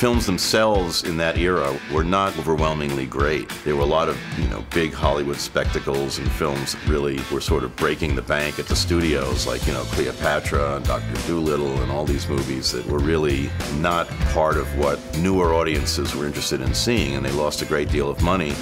films themselves in that era were not overwhelmingly great. There were a lot of, big Hollywood spectacles and films that really were sort of breaking the bank at the studios, like, Cleopatra and Dr. Dolittle and all these movies that were really not part of what newer audiences were interested in seeing, and they lost a great deal of money.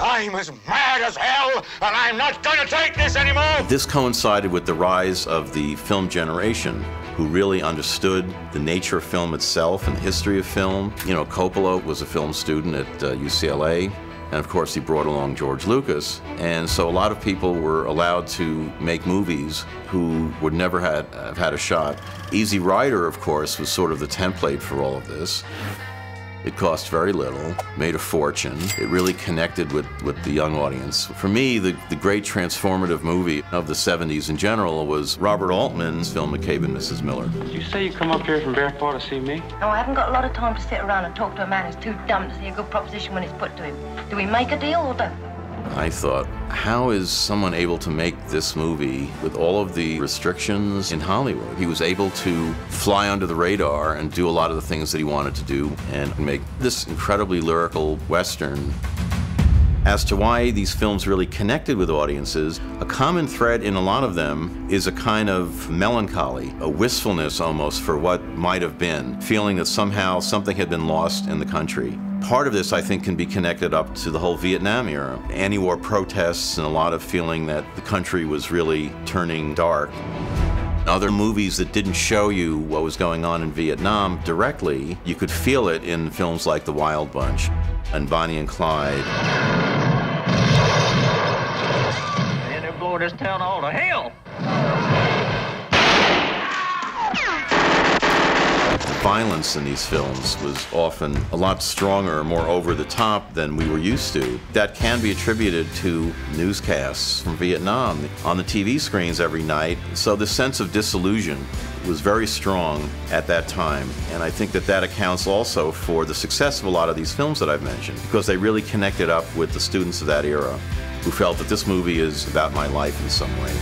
I'm as mad as hell, and I'm not going to take this anymore! This coincided with the rise of the film generation, who really understood the nature of film itself and the history of film. Coppola was a film student at UCLA, and of course he brought along George Lucas. And so a lot of people were allowed to make movies who would never have had a shot. Easy Rider, of course, was sort of the template for all of this. It cost very little, made a fortune. It really connected with the young audience. For me, the great transformative movie of the 70s in general was Robert Altman's film McCabe and Mrs. Miller. Did you say you come up here from Bearpaw to see me? No, I haven't got a lot of time to sit around and talk to a man who's too dumb to see a good proposition when it's put to him. Do we make a deal or don't? I thought, how is someone able to make this movie with all of the restrictions in Hollywood? He was able to fly under the radar and do a lot of the things that he wanted to do and make this incredibly lyrical Western. As to why these films really connected with audiences, a common thread in a lot of them is a kind of melancholy, a wistfulness almost for what might have been, feeling that somehow something had been lost in the country. Part of this, I think, can be connected up to the whole Vietnam era. Anti-war protests and a lot of feeling that the country was really turning dark. Other movies that didn't show you what was going on in Vietnam directly, you could feel it in films like The Wild Bunch and Bonnie and Clyde. And they're blowing this town all to hell. The violence in these films was often a lot stronger, more over the top than we were used to. That can be attributed to newscasts from Vietnam on the TV screens every night. So the sense of disillusion was very strong at that time. And I think that accounts also for the success of a lot of these films that I've mentioned, because they really connected up with the students of that era who felt that this movie is about my life in some way.